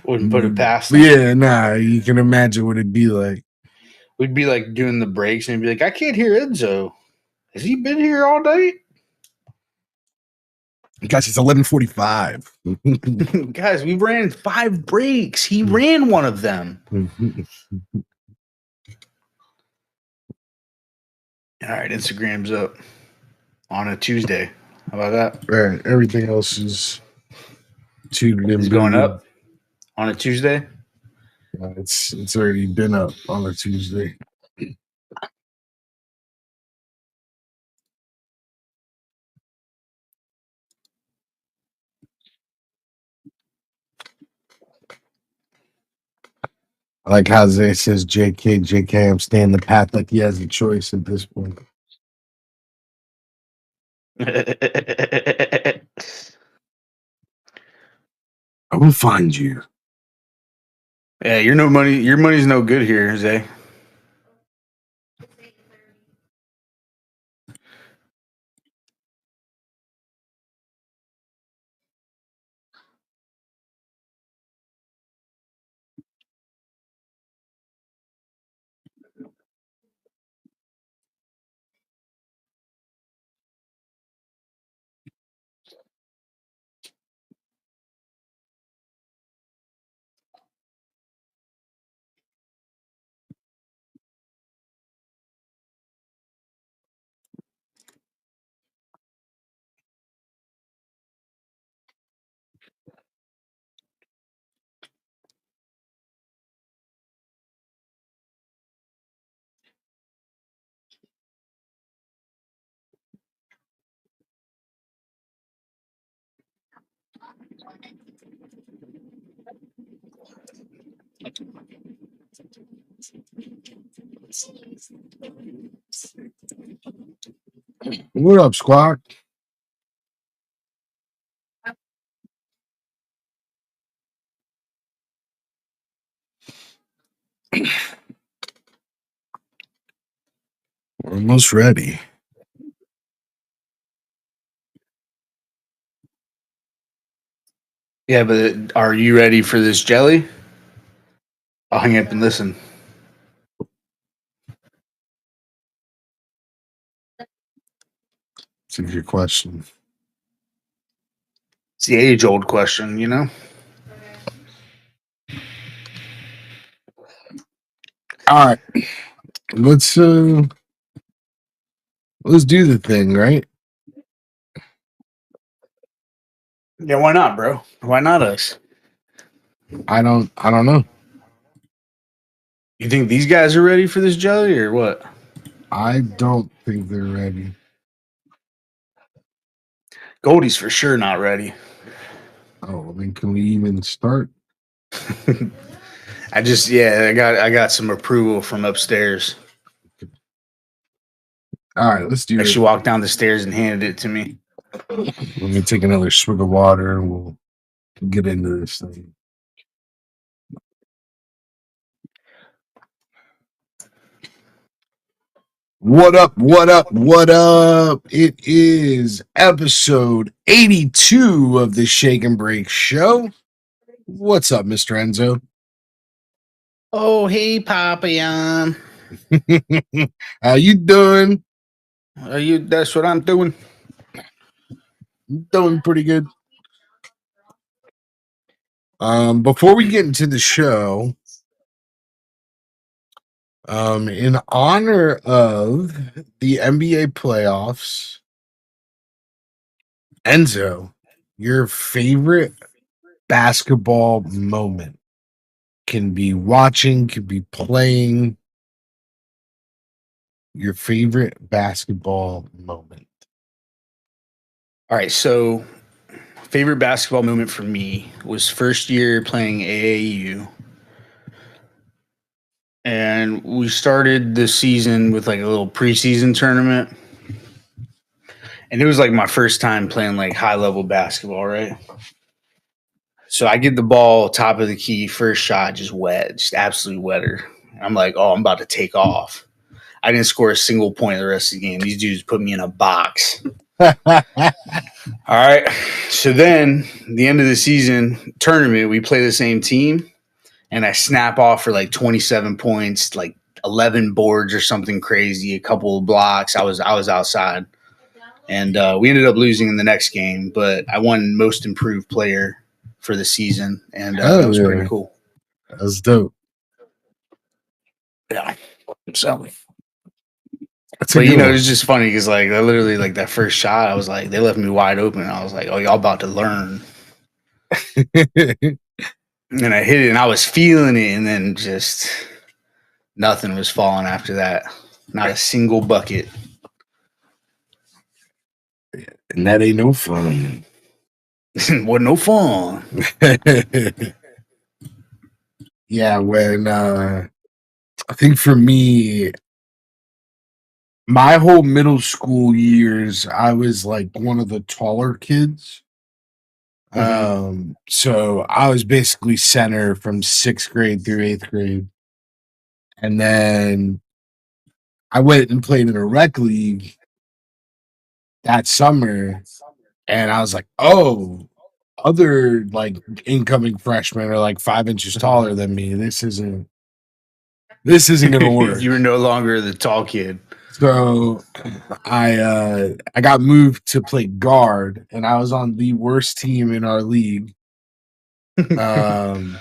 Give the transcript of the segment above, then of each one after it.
Wouldn't put it past them. Yeah, nah, you can imagine what it'd be like. We'd be like doing the breaks and be like, I can't hear Enzo. Has he been here all day? Guys, it's 11:45. Guys, we ran 5 breaks. He ran one of them. All right, Instagram's up on a Tuesday. How about that? Right, everything else is tuned in. Is going up on a Tuesday? It's already been up on a Tuesday. I like how Zay says, JK, I'm staying the path like he has a choice at this point. I will find you. Yeah, you're no money. Your money's no good here, Zay. What up, Squawk? We're almost ready. Yeah, but are you ready for this jelly? I'll hang up and listen. It's a good question. It's the age-old question, you know? All right. Let's do the thing, right? Yeah, why not, bro? Why not us? I don't know. You think these guys are ready for this jelly or what? I don't think they're ready. Goldie's for sure not ready. Oh, then can we even start? I got some approval from upstairs. All right, let's do it. She walked down the stairs and handed it to me. Let me take another swig of water and we'll get into this thing. What up? What up? What up? It is episode 82 of the Shake and Break Show. What's up, Mr. Enzo? Oh, hey, Papillon. How you doing? That's what I'm doing. Doing pretty good. Before we get into the show, in honor of the NBA playoffs, Enzo, your favorite basketball moment can be watching, could be playing. Your favorite basketball moment. All right, so favorite basketball moment for me was first year playing AAU. And we started the season with like a little preseason tournament. And it was like my first time playing like high level basketball, right? So I get the ball top of the key, first shot, just wet, just absolute wetter. I'm like, oh, I'm about to take off. I didn't score a single point the rest of the game. These dudes put me in a box. All right. So then, the end of the season tournament, we play the same team, and I snap off for like 27 points, like 11 boards or something crazy, a couple of blocks. I was outside, and we ended up losing in the next game, but I won most improved player for the season, and that was pretty cool. That was dope. Yeah. So. But you know, it's just funny because like I literally like that first shot, I was like, they left me wide open. I was like, oh, y'all about to learn. And I hit it and I was feeling it, and then just nothing was falling after that. Not a single bucket. And that ain't no fun. Wasn't no fun. Yeah, when I think for me, my whole middle school years, I was like one of the taller kids. So I was basically center from 6th grade through 8th grade. And then I went and played in a rec league that summer. And I was like, oh, other like incoming freshmen are like 5 inches taller than me. This isn't gonna work. You were no longer the tall kid. So I got moved to play guard, and I was on the worst team in our league. I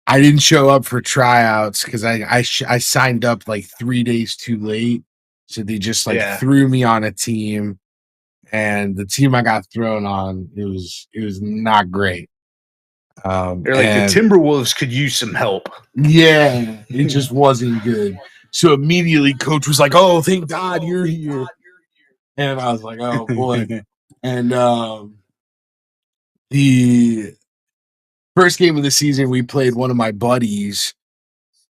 didn't show up for tryouts because I signed up like 3 days too late, so they just like threw me on a team, and the team I got thrown on, it was not great. They're like, the Timberwolves could use some help. Yeah, it just wasn't good. So immediately, coach was like, "Oh, thank God you're here," and I was like, "Oh boy!" And the first game of the season, we played one of my buddies,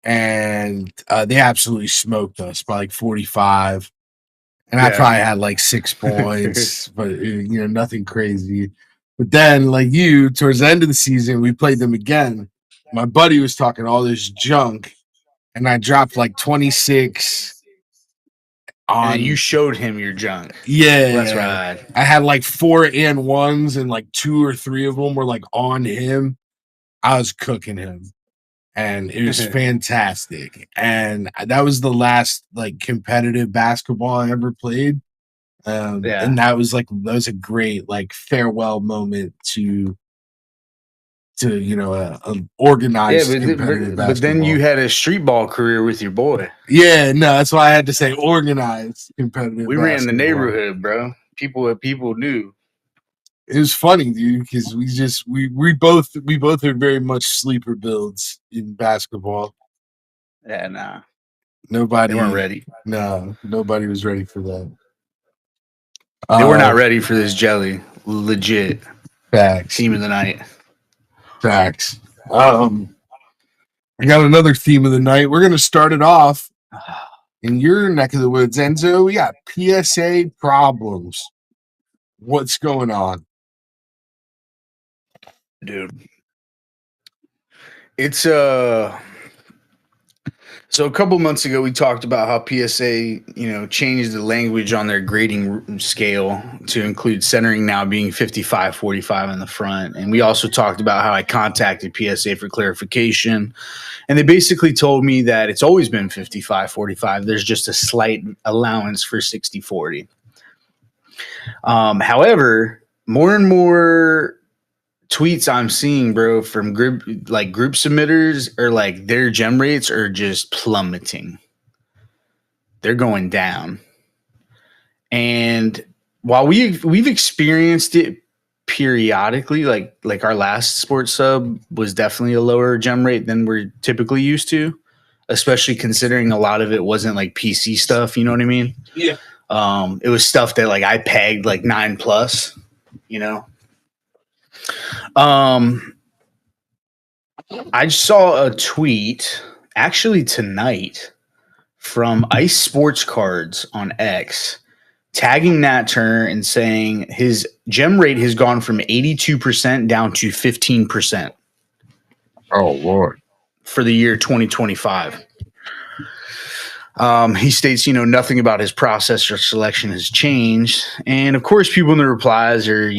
and they absolutely smoked us by like 45. And I probably had like 6 points, but you know, nothing crazy. But then, like you, towards the end of the season, we played them again. My buddy was talking all this junk, and I dropped like 26. And you showed him your junk. Yeah, that's right. I had like 4 and 1s, and like 2 or 3 of them were like on him. I was cooking him, and it was fantastic. And that was the last like competitive basketball I ever played. And that was a great like farewell moment to you know an organized competitive basketball. But then you had a street ball career with your boy. Yeah, no, that's why I had to say organized competitive. We ran the neighborhood, bro. People knew. It was funny, dude, because we both are very much sleeper builds in basketball. Yeah, nah. They weren't ready. No, nobody was ready for that. They were not ready for this jelly. Legit. Facts. Team of the night. Facts. I got another theme of the night. We're gonna start it off in your neck of the woods, Enzo. We got PSA problems. What's going on, dude? It's so a couple months ago, we talked about how PSA, changed the language on their grading scale to include centering now being 55-45 in the front. And we also talked about how I contacted PSA for clarification. And they basically told me that it's always been 55-45. There's just a slight allowance for 60-40. However, more and more tweets I'm seeing, bro, from group submitters are like their gem rates are just plummeting. They're going down. And while we've experienced it periodically, like our last sports sub was definitely a lower gem rate than we're typically used to, especially considering a lot of it wasn't like PC stuff, you know what I mean? Yeah. It was stuff that like I pegged like 9+, you know. I saw a tweet actually tonight from Ice Sports Cards on X tagging Nat Turner and saying his gem rate has gone from 82% down to 15%. Oh, Lord. For the year 2025. He states, nothing about his process or selection has changed. And of course, people in the replies are,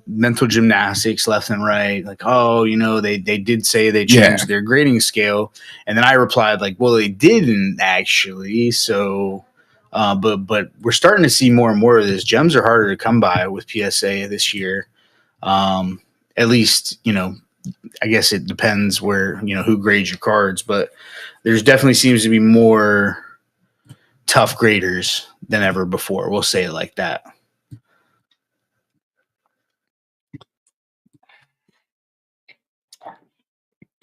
mental gymnastics left and right. Like, oh, they did say they changed their grading scale. And then I replied, like, well, they didn't actually. So, but we're starting to see more and more of this. Gems are harder to come by with PSA this year. At least, I guess it depends where, who grades your cards. But there's definitely seems to be more tough graders than ever before. We'll say it like that.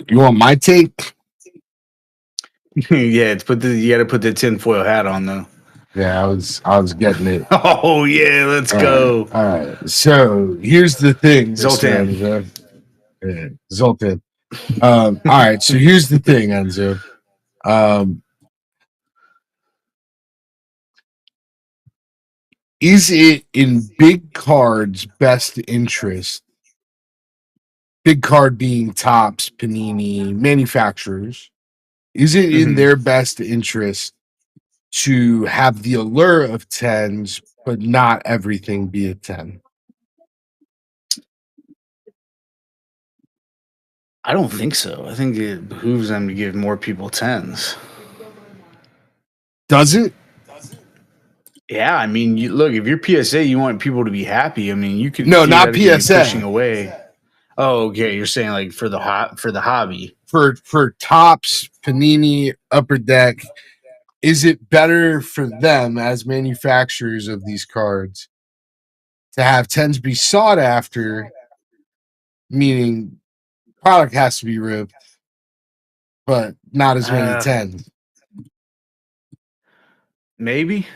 You want my take? Yeah, you got to put the tinfoil hat on though. Yeah, I was getting it. Oh yeah, let's go. All right. So here's the thing, Zoltan. Yeah, Zoltan. All right. So here's the thing, Enzo. Is it in big cards' best interest? Big card being Topps, Panini, manufacturers. Is it in their best interest to have the allure of tens, but not everything be a 10? I don't think so. I think it behooves them to give more people tens. Does it? Yeah, I mean, look, if you're PSA, you want people to be happy. I mean, you could not PSA pushing away. Oh, okay. You're saying like for the hobby for Topps, Panini, Upper Deck. Is it better for them as manufacturers of these cards to have tens be sought after, meaning product has to be ripped, but not as many tens? Maybe.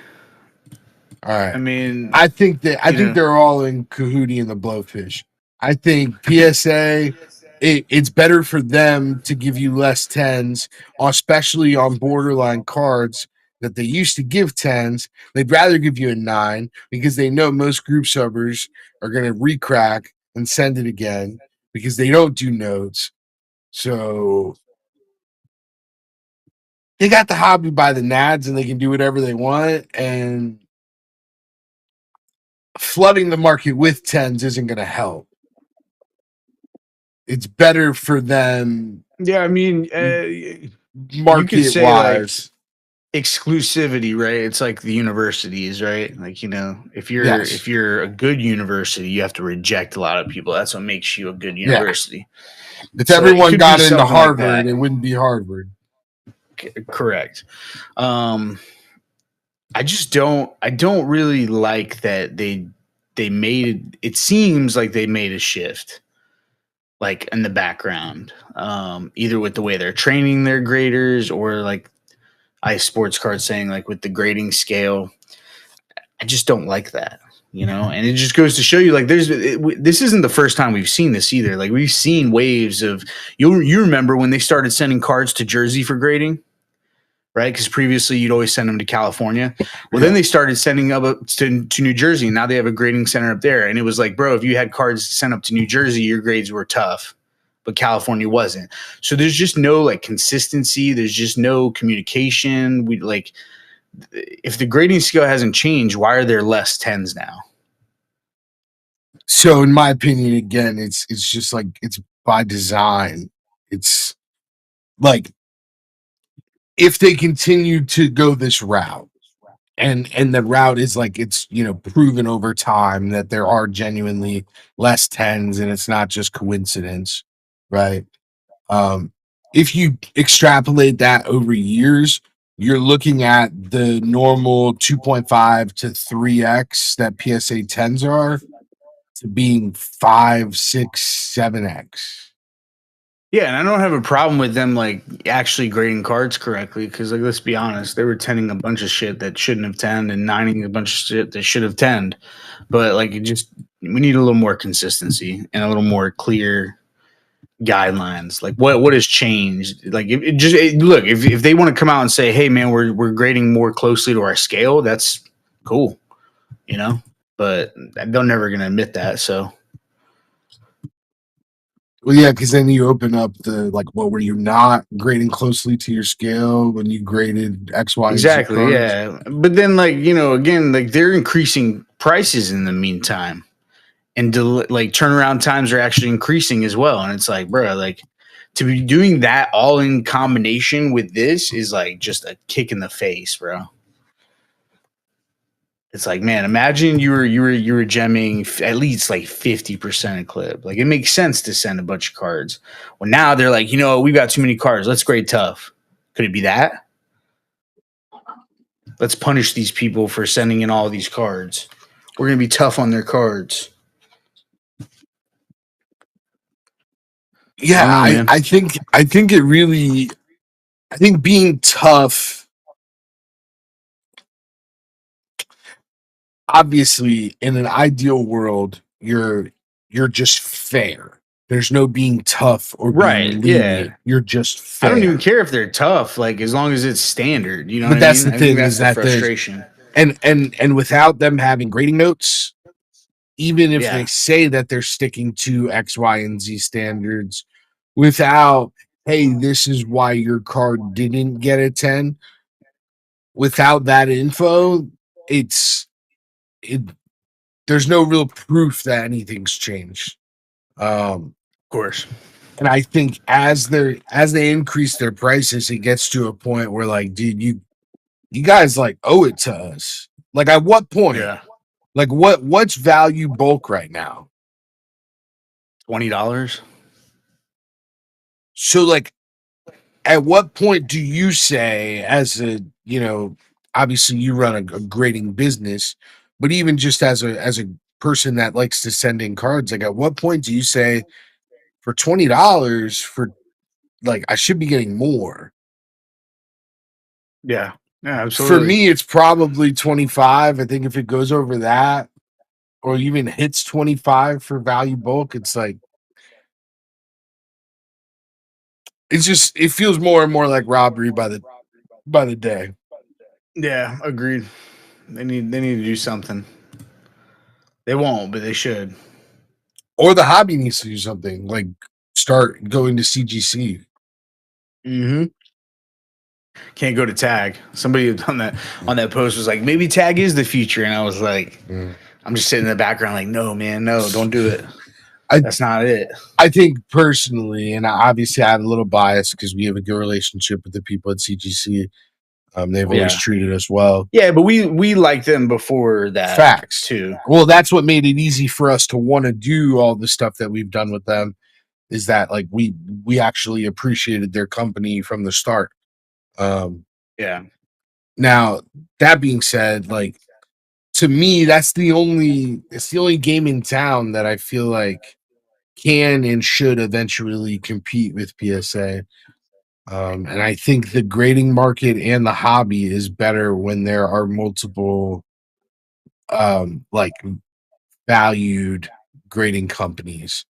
All right. I mean, I think they're all in Kahootie and the Blowfish. I think PSA, it's better for them to give you less tens, especially on borderline cards that they used to give tens. They'd rather give you a 9 because they know most group subbers are going to recrack and send it again because they don't do notes. So they got the hobby by the nads and they can do whatever they want. And flooding the market with tens isn't going to help. It's better for them. Yeah, I mean, market wise, like exclusivity, right? It's like the universities, right? Like, if you're a good university, you have to reject a lot of people. That's what makes you a good university. Yeah. If everyone got into Harvard, like it wouldn't be Harvard. Correct. I don't really like that they made it seems like they made a shift like in the background, either with the way they're training their graders or like Ice Sports Card saying like with the grading scale. I just don't like that, and it just goes to show you like this isn't the first time we've seen this either. Like we've seen waves of you remember when they started sending cards to Jersey for grading, right? Because previously you'd always send them to California. Well, then they started sending up to New Jersey, and now they have a grading center up there. And it was like, bro, if you had cards sent up to New Jersey, your grades were tough, but California wasn't. So there's just no like consistency. There's just no communication. If the grading scale hasn't changed, why are there less tens now? So in my opinion, again, it's just like it's by design. It's like if they continue to go this route, and the route is like it's proven over time that there are genuinely less tens and it's not just coincidence, right? If you extrapolate that over years, you're looking at the normal 2.5 to 3x that PSA 10s are to being 5, 6, 7x. Yeah, and I don't have a problem with them like actually grading cards correctly because, like, let's be honest, they were tending a bunch of shit that shouldn't have tend and nining a bunch of shit that should have tend. But like, we need a little more consistency and a little more clear guidelines. Like, what has changed? Like, look, if they want to come out and say, "Hey, man, we're grading more closely to our scale," that's cool, But they're never gonna admit that. So. Well, yeah, because then you open up the like, what were you not grading closely to your scale when you graded X, Y, and Z Exactly, cards? yeah. But then, like, again, like they're increasing prices in the meantime, and like turnaround times are actually increasing as well. And it's like, bro, like to be doing that all in combination with this is like just a kick in the face, bro. It's like, man, imagine you were gemming at least like 50% a clip. Like it makes sense to send a bunch of cards. Well, now they're like, we've got too many cards. Let's grade tough. Could it be that? Let's punish these people for sending in all these cards. We're gonna be tough on their cards. I Yeah, don't know, man. I think it really, I think being tough. Obviously, in an ideal world, you're just fair. There's no being tough or being Right? lenient. Yeah. You're just I don't even fair. care if they're tough, like as long as it's standard. You know what But I that's mean? the I think thing that's is the that there's frustration. and without them having grading notes, even if they Yeah, say that they're sticking to X, Y, and Z standards, without, hey, this is why your card didn't get a 10, without that info, it's it there's no real proof that anything's changed. Um, of course. and I think as they increase their prices, it gets to a point where like, dude, you guys like owe it to us. Like at what point? Yeah, Like what's value bulk right now? $20. So like at what point do you say, as a, obviously you run a grading business, but even just as a person that likes to send in cards, like at what point do you say for $20 for, like, I should be getting more? Yeah, yeah, For absolutely. me, it's probably 25. I think if it goes over that or even hits 25 for value bulk, it's like it feels more and more like robbery by the day. Yeah, agreed. They need to do something. They won't, but they should. Or the hobby needs to do something, like start going to CGC. Mm-hmm. Can't go to tag. Somebody on that post was like, maybe tag is the future, and I was like, Mm. I'm just sitting in the background, like, no, man, no, don't do it. I That's not it. I think personally, and obviously I have a little bias because we have a good relationship with the people at CGC. They've always Yeah, treated us well. yeah, but we liked them before that Facts. too. Well, that's what made it easy for us to want to do all the stuff that we've done with them. Is that like we actually appreciated their company from the start. Um, Yeah, Now that being said, like to me, it's the only game in town that I feel like can and should eventually compete with PSA. And I think the grading market and the hobby is better when there are multiple like valued grading companies.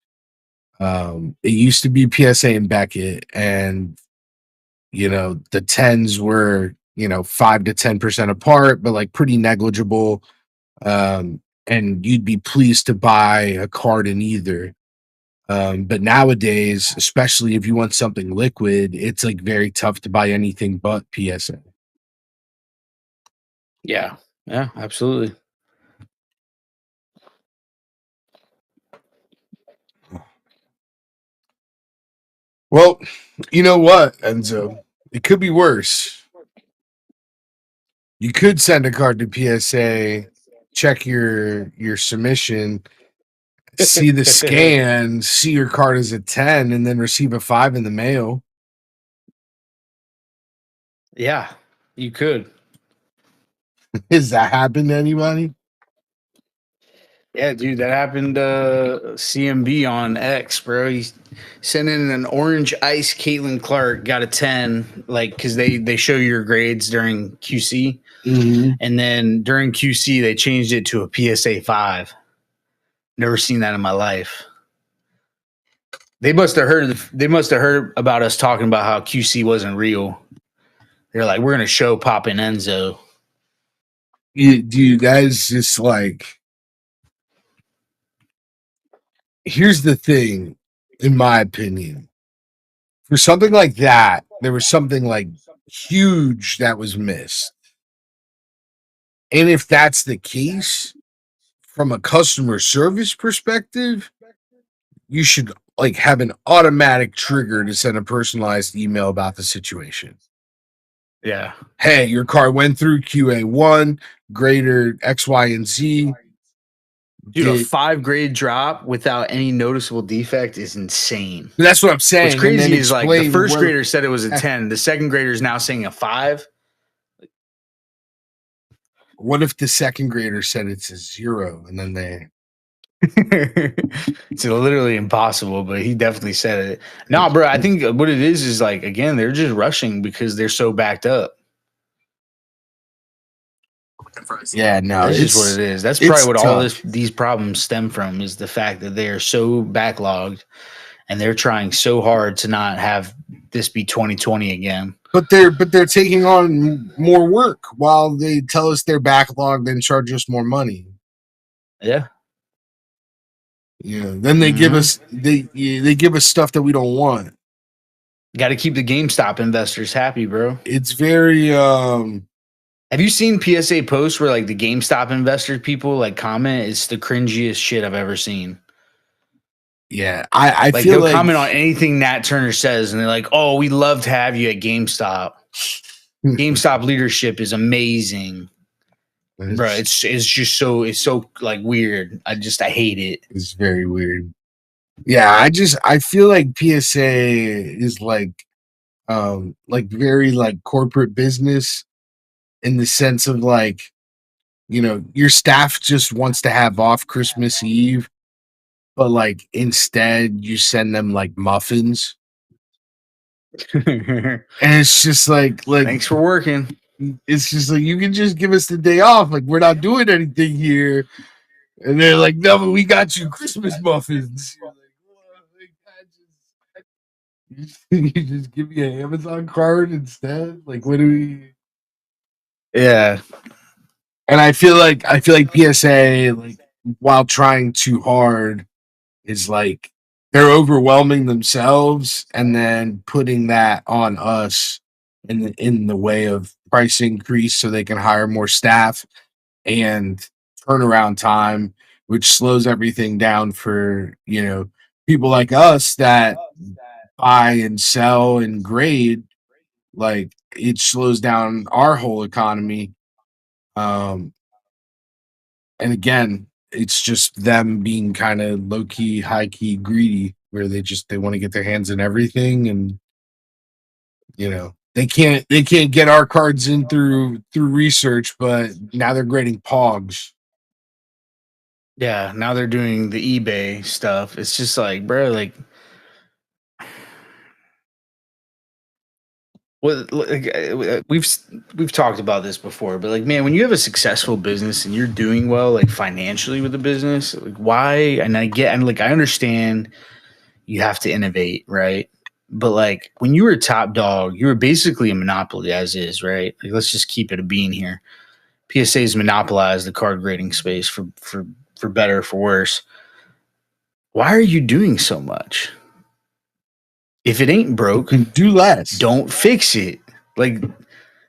It used to be PSA and Beckett, and the tens were 5 to 10% apart, but like pretty negligible. And you'd be pleased to buy a card in either. But nowadays, especially if you want something liquid, it's like very tough to buy anything but PSA. yeah, yeah, absolutely. Well, you know what, Enzo? It could be worse. You could send a card to PSA, check your submission, see the scan, see your card is a 10, and then receive a 5 in the mail. Yeah, you could. Has that happened to anybody? Yeah, dude, that happened CMB on X, bro. He sent in an orange ice Caitlin Clark, got a 10, like because they show your grades during QC. Mm-hmm. And then during QC they changed it to a PSA 5. Never seen that in my life. They must have heard about us talking about how QC wasn't real. They're like, we're gonna show Poppin' Enzo. Dude, that is just like, here's the thing. in my opinion. For something like that, there was something like huge that was missed. And if that's the case, from a customer service perspective, you should like have an automatic trigger to send a personalized email about the situation. Yeah. Hey, your car went through QA1, grader X, Y, and Z. Dude, a 5 grade drop without any noticeable defect is insane. That's what I'm saying. What's crazy is like the first grader said it was a 10. The second grader is now saying a 5. What if the second grader said it's a 0 and then they it's literally impossible, but he definitely said it. No, bro, I think what it is like, again, they're just rushing because they're so backed up. Yeah, no, that's just what it is. That's probably what all these problems stem from, is the fact that they are so backlogged and they're trying so hard to not have this be 2020 again. But they're taking on more work while they tell us they're backlogged and charge us more money. Yeah. Yeah. Then they give us they give us stuff that we don't want. Got to keep the GameStop investors happy, bro. It's very Have you seen PSA posts where like the GameStop investor people like comment? It's the cringiest shit I've ever seen. Yeah, I like feel they'll comment on anything Nat Turner says, and they're like, "Oh, we love to have you at GameStop. GameStop leadership is amazing, bro. It's just so like weird. I hate it. It's very weird. Yeah, I feel like PSA is like very like corporate business in the sense of like, you know, your staff just wants to have off Christmas Eve, but like instead you send them like muffins. And it's just like thanks for working. It's just like, you can just give us the day off. Like, we're not doing anything here. And they're like, no, but we got you Christmas muffins. You just give me an Amazon card instead. Like, what do we? Yeah. And I feel like PSA, like, while trying too hard, is like they're overwhelming themselves and then putting that on us in the way of price increase so they can hire more staff and turnaround time, which slows everything down for, you know, people like us that buy and sell and grade. Like, it slows down our whole economy. And again, it's just them being kind of low key, high key greedy, where they want to get their hands in everything, and you know they can't get our cards in through research, but now they're grading Pogs. Yeah, now they're doing the eBay stuff. It's just like, bro, like, well, we've talked about this before, but like, man, when you have a successful business and you're doing well, like financially with the business, like, why? And I understand you have to innovate, right? But like, when you were top dog, you were basically a monopoly as is, right? Like, let's just keep it a bean here. PSA's monopolized the card grading space for better or for worse. Why are you doing so much? If it ain't broke, do less. Don't fix it. Like,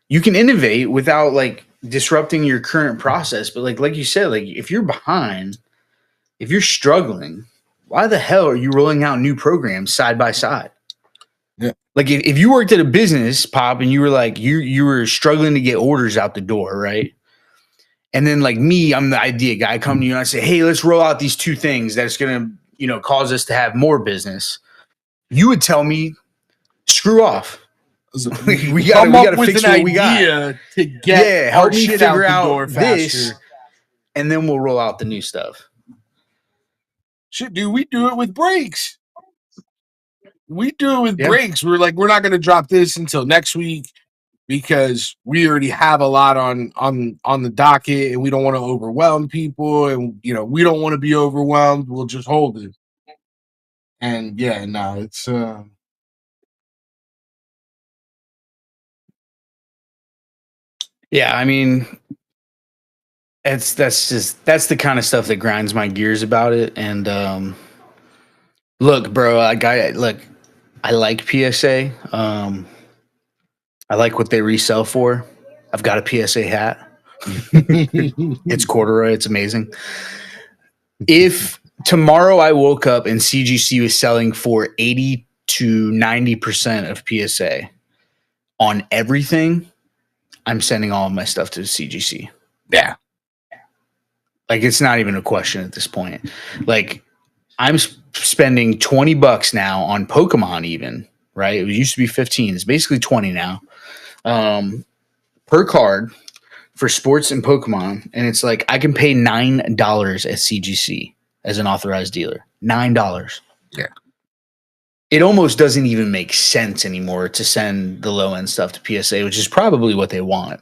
you can innovate without like disrupting your current process. But like you said, like if you're behind, if you're struggling, why the hell are you rolling out new programs side by side? Yeah. Like if you worked at a business, Pop, and you were like you were struggling to get orders out the door, right? And then like me, I'm the idea guy. I come to you and I say, hey, let's roll out these 2 things that's gonna, you know, cause us to have more business. You would tell me, screw off. we gotta fix what we got to get help me figure out this, and then we'll roll out the new stuff. Shit, dude, we do it with brakes. We do it with brakes. We're like, we're not gonna drop this until next week because we already have a lot on the docket and we don't want to overwhelm people, and you know, we don't want to be overwhelmed. We'll just hold it. And yeah, no, it's yeah, I mean, that's the kind of stuff that grinds my gears about it. And Look, bro, I like PSA. I like what they resell for. I've got a PSA hat. It's corduroy. It's amazing. If tomorrow I woke up and CGC was selling for 80 to 90% of PSA on everything, I'm sending all of my stuff to CGC. Yeah. Like, it's not even a question at this point. Like, I'm spending $20 now on Pokemon even, right? It used to be 15. It's basically 20 now. Per card for sports and Pokemon. And it's like I can pay $9 at CGC as an authorized dealer. $9. Yeah. It almost doesn't even make sense anymore to send the low end stuff to PSA, which is probably what they want.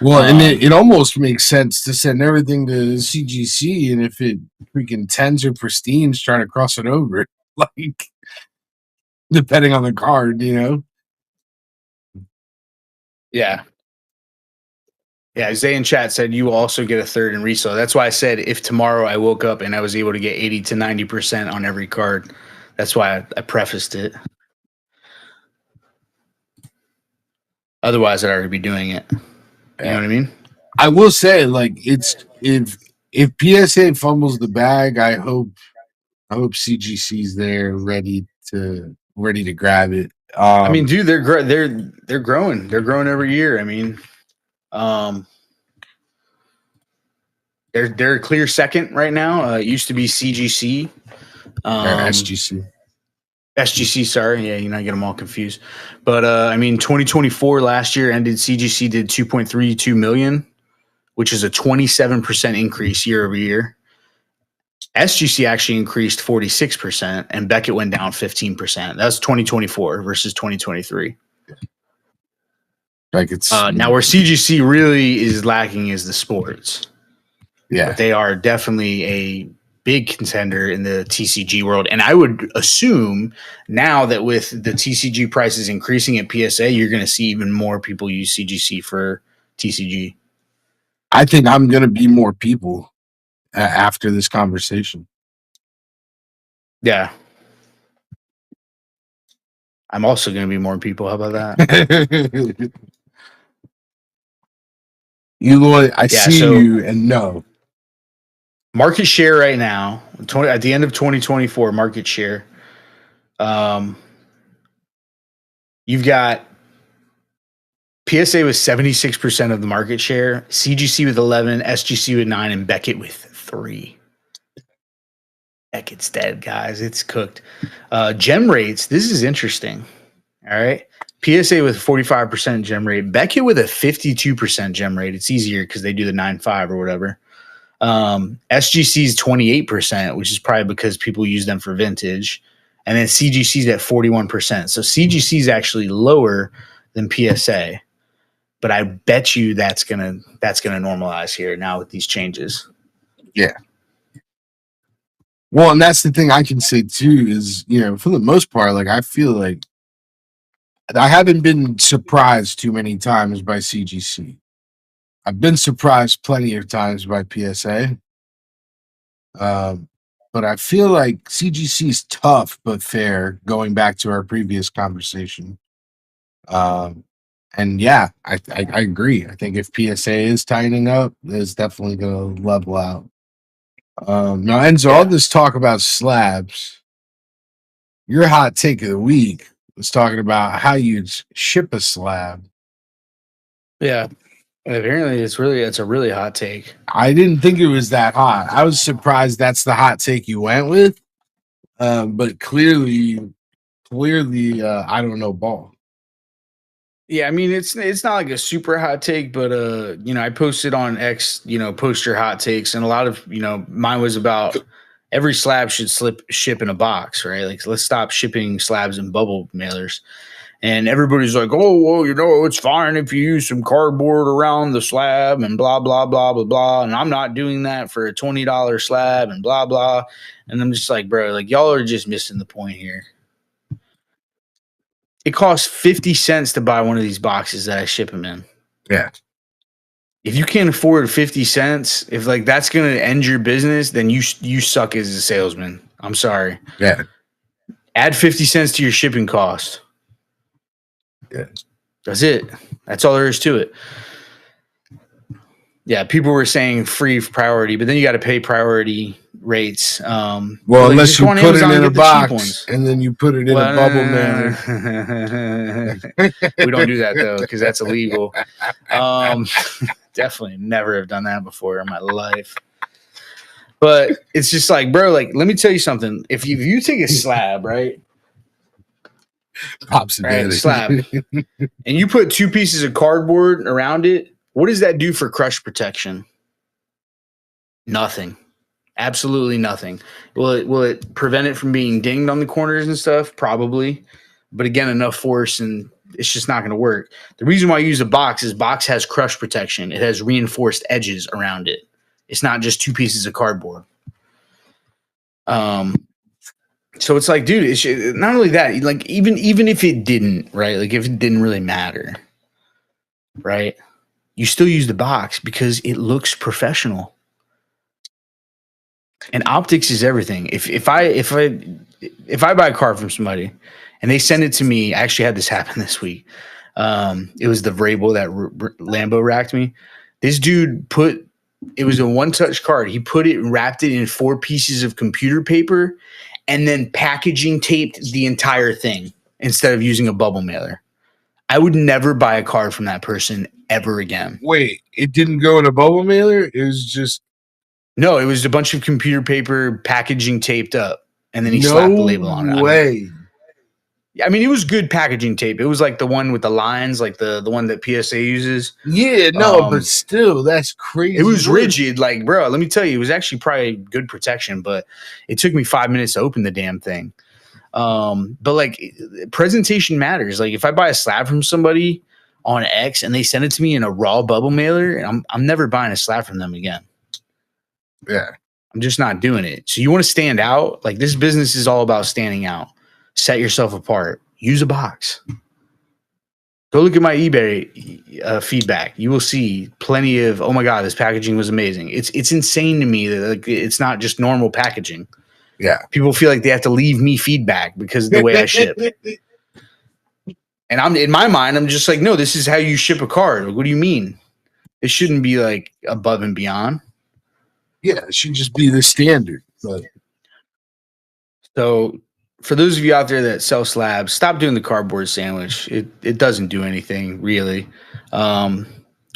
Well, and it almost makes sense to send everything to CGC, and if it freaking tens or pristines trying to cross it over, like depending on the card, you know. Yeah. Yeah, Zay in chat said you also get a third in resale. That's why I said if tomorrow I woke up and I was able to get 80 to 90% on every card, that's why I prefaced it. Otherwise, I'd already be doing it. You know what I mean? I will say, like, it's if PSA fumbles the bag, I hope CGC's there ready to grab it. I mean, dude, they're growing. They're growing every year. I mean, they're a clear second right now. It used to be CGC, SGC. Sorry, yeah, I get them all confused. But I mean, 2024 last year ended. CGC did 2.32 million, which is a 27% increase year over year. SGC actually increased 46%, and Beckett went down 15%. That's 2024 versus 2023. Like it's now where CGC really is lacking is the sports. Yeah, but they are definitely a big contender in the TCG world, and I would assume now that with the TCG prices increasing at PSA, you're going to see even more people use CGC for TCG. I think I'm going to be more people after this conversation. Yeah. I'm also going to be more people. How about that? I see you and no. Market share right now, at the end of 2024, market share. You've got PSA with 76% of the market share, CGC with 11, SGC with 9, and Beckett with 3. Beckett's dead, guys. It's cooked. Gem rates. This is interesting. All right. PSA with 45% gem rate. Beckett with a 52% gem rate. It's easier because they do the 9.5 or whatever. SGC's 28%, which is probably because people use them for vintage. And then CGC's at 41%. So CGC's actually lower than PSA. But I bet you that's gonna normalize here now with these changes. Yeah. Well, and that's the thing I can say too is, for the most part, like I feel like I haven't been surprised too many times by CGC. I've been surprised plenty of times by PSA. But I feel like CGC is tough but fair, going back to our previous conversation. And yeah, I agree. I think if PSA is tightening up, it's definitely going to level out. Now, Enzo, all this talk about slabs, your hot take of the week was talking about how you'd ship a slab. Yeah. Apparently, it's a really hot take. I didn't think it was that hot. I was surprised that's the hot take you went with. But clearly, I don't know ball. Yeah, I mean it's not like a super hot take, but I posted on X, post your hot takes, and a lot of mine was about every slab should ship in a box, right? Like let's stop shipping slabs in bubble mailers. And everybody's like, oh, well, it's fine if you use some cardboard around the slab and blah, blah, blah, blah, blah. And I'm not doing that for a $20 slab and blah, blah. And I'm just like, bro, like y'all are just missing the point here. It costs 50 cents to buy one of these boxes that I ship them in. Yeah. If you can't afford 50 cents, if like that's going to end your business, then you suck as a salesman. I'm sorry. Yeah. Add 50 cents to your shipping cost. Yeah. That's it. That's all there is to it. Yeah, people were saying free priority, but then you got to pay priority rates. Well, like, unless you put it in a box and then you put it in a bubble mailer. We don't do that though, because that's illegal. Definitely never have done that before in my life. But it's just like, bro, like, let me tell you something. If you take a slab, right? Slab, and you put 2 pieces of cardboard around it, what does that do for crush protection? Nothing. Absolutely nothing. Will it prevent it from being dinged on the corners and stuff? Probably. But again, enough force and it's just not going to work. The reason why I use a box is box has crush protection. It has reinforced edges around it. It's not just 2 pieces of cardboard. So it's like, dude, it's not only that, like even if it didn't, right? Like if it didn't really matter, right? You still use the box because it looks professional. And optics is everything. If I buy a car from somebody and they send it to me, I actually had this happen this week. It was the Vrabel that Lambo racked me. This dude it was a one-touch card. He wrapped it in 4 pieces of computer paper and then packaging taped the entire thing instead of using a bubble mailer. I would never buy a card from that person ever again. Wait, it didn't go in a bubble mailer? It was just... No, it was a bunch of computer paper packaging taped up, and then he slapped the label on it. No way. I mean, it was good packaging tape. It was like the one with the lines, like the one that PSA uses. Yeah, no, but still, that's crazy. It was rigid. Like, bro, let me tell you, it was actually probably good protection, but it took me 5 minutes to open the damn thing. But like, presentation matters. Like, if I buy a slab from somebody on X and they send it to me in a raw bubble mailer, I'm never buying a slab from them again. Yeah. I'm just not doing it. So you want to stand out? Like, this business is all about standing out. Set yourself apart. Use a box. Go look at my eBay feedback. You will see plenty of, oh my God, this packaging was amazing. It's insane to me that like, it's not just normal packaging. Yeah. People feel like they have to leave me feedback because of the way I ship. And I'm in my mind, I'm just like, no, this is how you ship a card. Like, what do you mean? It shouldn't be like above and beyond. Yeah, it should just be the standard. But so for those of you out there that sell slabs, stop doing the cardboard sandwich. It doesn't do anything really. Go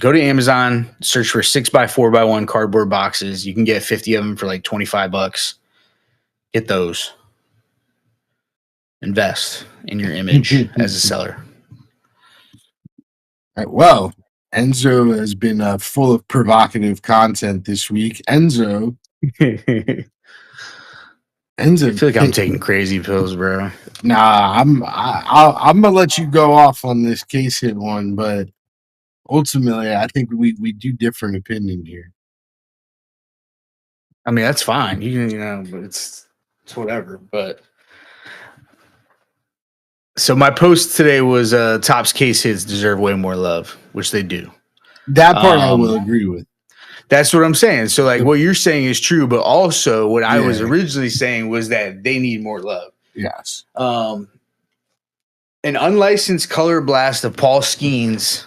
to Amazon, search for 6x4x1 cardboard boxes. You can get 50 of them for like $25. Get those. Invest in your image as a seller. All right, well, Enzo has been full of provocative content this week. Enzo, I feel like I'm taking crazy pills, bro. Nah, I'm gonna let you go off on this case hit one, but ultimately, I think we do different opinion here. I mean, that's fine. But it's whatever. But so my post today was Topps case hits deserve way more love, which they do. That part I will agree with. That's what I'm saying. So like what you're saying is true, but also what I was originally saying was that they need more love. Yes. An unlicensed color blast of Paul Skeens.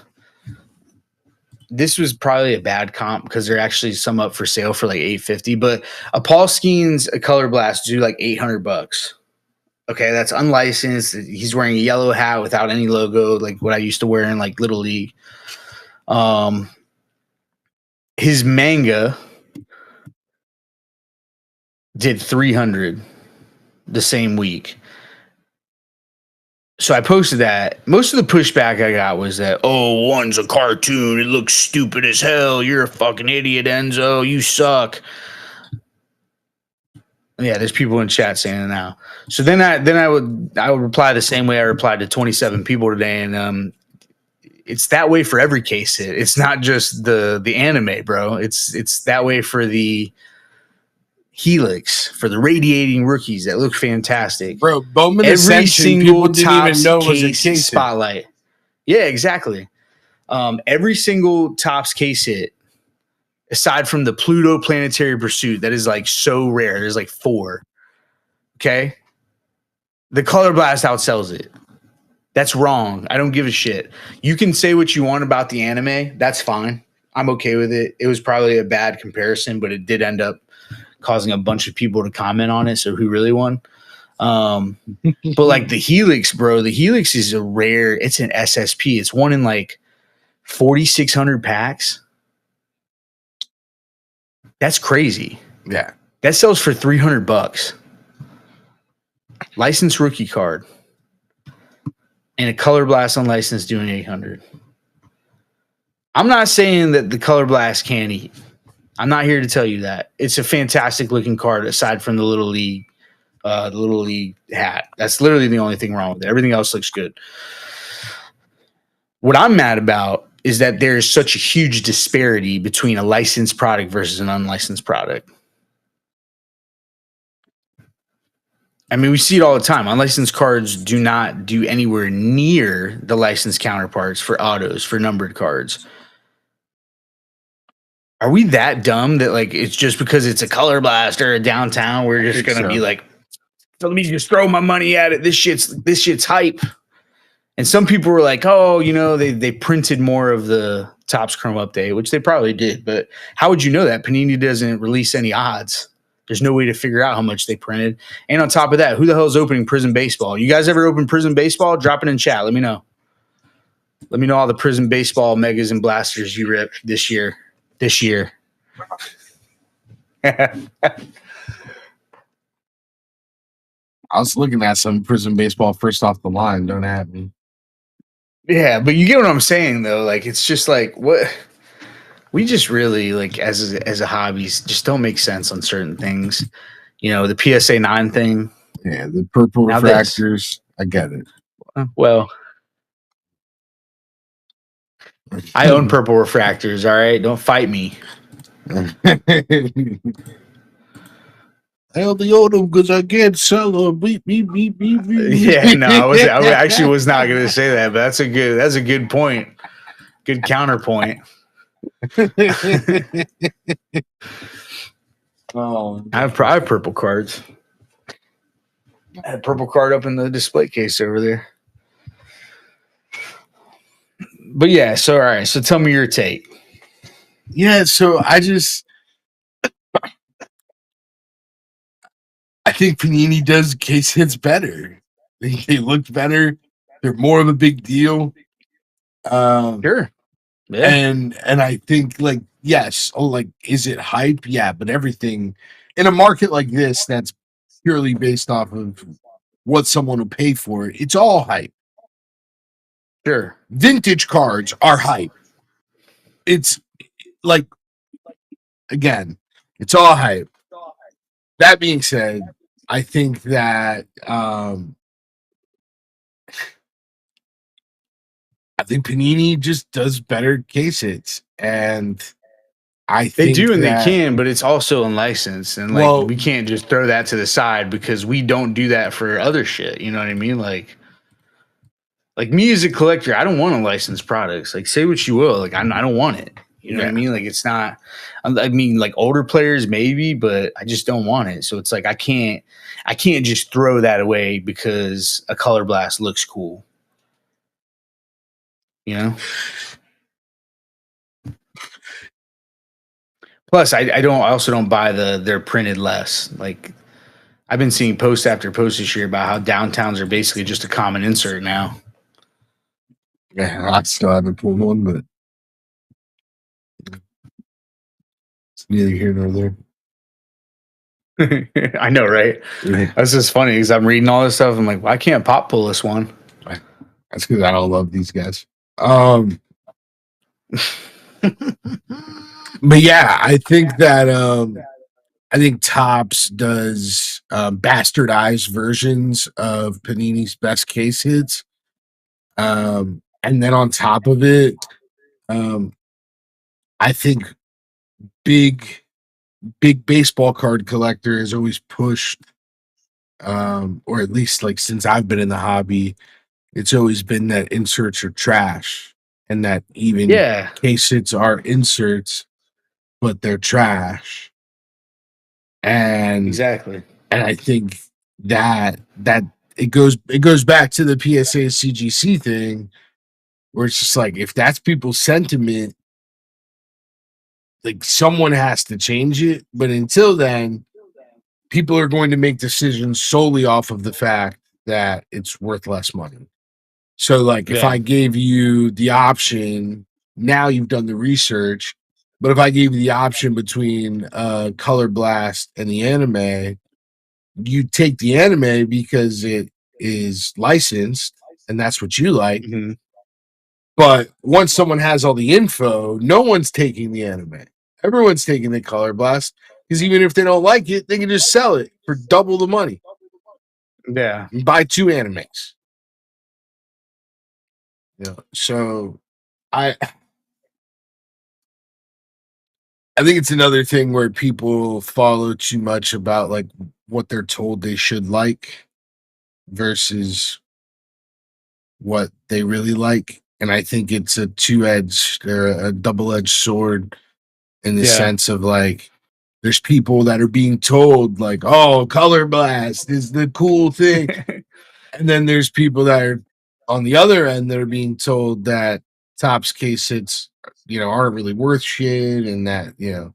This was probably a bad comp because they're actually some up for sale for like $850, but a Paul Skeens a color blast do like $800. Okay, that's unlicensed. He's wearing a yellow hat without any logo, like what I used to wear in like Little League. His manga did 300 the same week. So I posted that. Most of the pushback I got was that, oh, one's a cartoon. It looks stupid as hell. You're a fucking idiot, Enzo. You suck. Yeah, there's people in chat saying it now. So then I would reply the same way I replied to 27 people today, and it's that way for every case hit. It's not just the anime, bro. It's that way for the Helix, for the radiating rookies that look fantastic. Bro, Bowman every single people didn't even know was a case spotlight. Hit. Yeah, exactly. Every single Topps case hit, aside from the Pluto Planetary Pursuit, that is like so rare. There's like 4. Okay. The Color Blast outsells it. That's wrong. I don't give a shit. You can say what you want about the anime. That's fine. I'm okay with it. It was probably a bad comparison, but it did end up causing a bunch of people to comment on it. So who really won? But like the Helix, bro, the Helix is a rare. It's an SSP. It's one in like 4,600 packs. That's crazy. Yeah, that sells for $300. Licensed rookie card and a Color Blast unlicensed doing 800. I'm not saying that the Color Blast can't eat. I'm not here to tell you that. It's a fantastic looking card aside from the Little League hat. That's literally the only thing wrong with it. Everything else looks good. What I'm mad about is that there's such a huge disparity between a licensed product versus an unlicensed product. I mean, we see it all the time. Unlicensed cards do not do anywhere near the licensed counterparts for autos, for numbered cards. Are we that dumb that like it's just because it's a Color Blast or a Downtown, we're just gonna be like, let me just throw my money at it. This shit's hype. And some people were like, oh, you know, they printed more of the Topps Chrome update, which they probably did. But how would you know that? Panini doesn't release any odds. There's no way to figure out how much they printed. And on top of that, who the hell is opening Prism Baseball? You guys ever open Prism Baseball? Drop it in chat. Let me know. Let me know all the Prism Baseball megas and blasters you ripped this year. I was looking at some Prism Baseball first off the line. Don't at me. Yeah, but you get what I'm saying, though. Like, it's just like, what we just really, like, as a hobby, just don't make sense on certain things. You know, the PSA 9 thing. Yeah, the purple refractors. I get it. Well, I own purple refractors, all right? Don't fight me. I only own them because I can't sell them. Beep, beep, beep, beep, beep. Yeah, no, I actually was not going to say that, but that's a good point. Good counterpoint. Oh, I have purple cards. I had a purple card up in the display case over there. But yeah, so all right. So tell me your take. Yeah, so I think Panini does case hits better. They look better. They're more of a big deal. Sure. Yeah. And I think like, yes, like, is it hype? Yeah, but everything in a market like this that's purely based off of what someone will pay for it, it's all hype. Sure. Vintage cards are hype. It's like, again, it's all hype. That being said, I think that I think Panini just does better case hits, and I think they do and they can, but it's also unlicensed, and like we can't just throw that to the side because we don't do that for other shit. You know what I mean? Like me as a collector, I don't want to license products. Like, say what you will, like I don't want it. You know what I mean? Like, it's not. I mean, like older players maybe, but I just don't want it. So it's like I can't just throw that away because a Color Blast looks cool. You know. Plus, I also don't buy they're printed less. Like, I've been seeing post after post this year about how Downtowns are basically just a common insert now. Yeah, I still haven't pulled one, but it's neither here nor there. I know, right? Yeah. That's just funny because I'm reading all this stuff. I'm like, why can't Pop pull this one? That's because I don't love these guys. But yeah, I think that I think Topps does bastardized versions of Panini's best case hits. And then on top of it, I think big baseball card collector has always pushed, or at least like since I've been in the hobby, it's always been that inserts are trash, and that even case hits are inserts, but they're trash. And exactly. And I think that it goes back to the PSA CGC thing, where it's just like, if that's people's sentiment, like someone has to change it. But until then, people are going to make decisions solely off of the fact that it's worth less money. So, like, if Yeah. I gave you the option, now you've done the research, but if I gave you the option between Color Blast and the anime, you take the anime because it is licensed and that's what you like. Mhm. But once someone has all the info, no one's taking the anime. Everyone's taking the Color Blast because even if they don't like it, they can just sell it for double the money Yeah. and buy 2 animes. Yeah. So I think it's another thing where people follow too much about like what they're told they should like versus what they really like. And I think it's a two-edged or a double-edged sword in the Yeah. sense of like there's people that are being told like, oh, Color Blast is the cool thing. And then there's people that are on the other end that are being told that Topps case hits, aren't really worth shit and that, Yeah.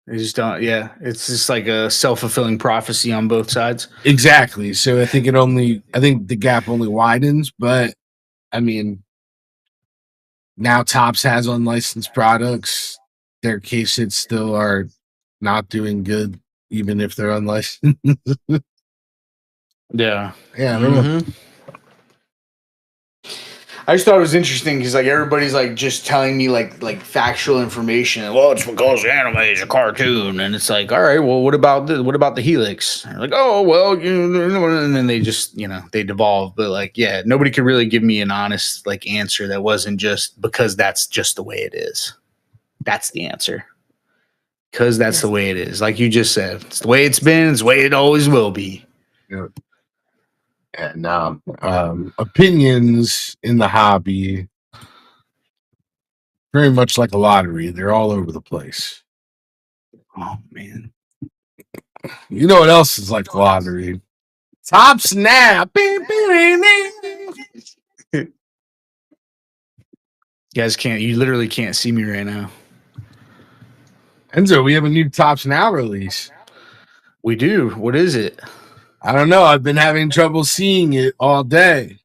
They just don't. Yeah. It's just like a self-fulfilling prophecy on both sides. exactly. So I think the gap only widens, but I mean, now Topps has unlicensed products. Their case hits still are not doing good, even if they're unlicensed. Yeah. Yeah, I don't know. I just thought it was interesting because like everybody's like just telling me like factual information. Well, it's because the anime is a cartoon, and it's like, all right, well, what about the Helix? And like, oh, well, and then they just they devolve. But like, yeah, nobody could really give me an honest like answer that wasn't just because that's just the way it is. That's the answer. Because that's the way it is. Like you just said, it's the way it's been. It's the way it always will be. Yeah. And opinions in the hobby, very much like a lottery. They're all over the place. Oh man. You know what else is like a lottery? Top Snap. You guys can't. You literally can't see me right now. Enzo, we have a new Tops Now release. We do. What is it? I don't know. I've been having trouble seeing it all day.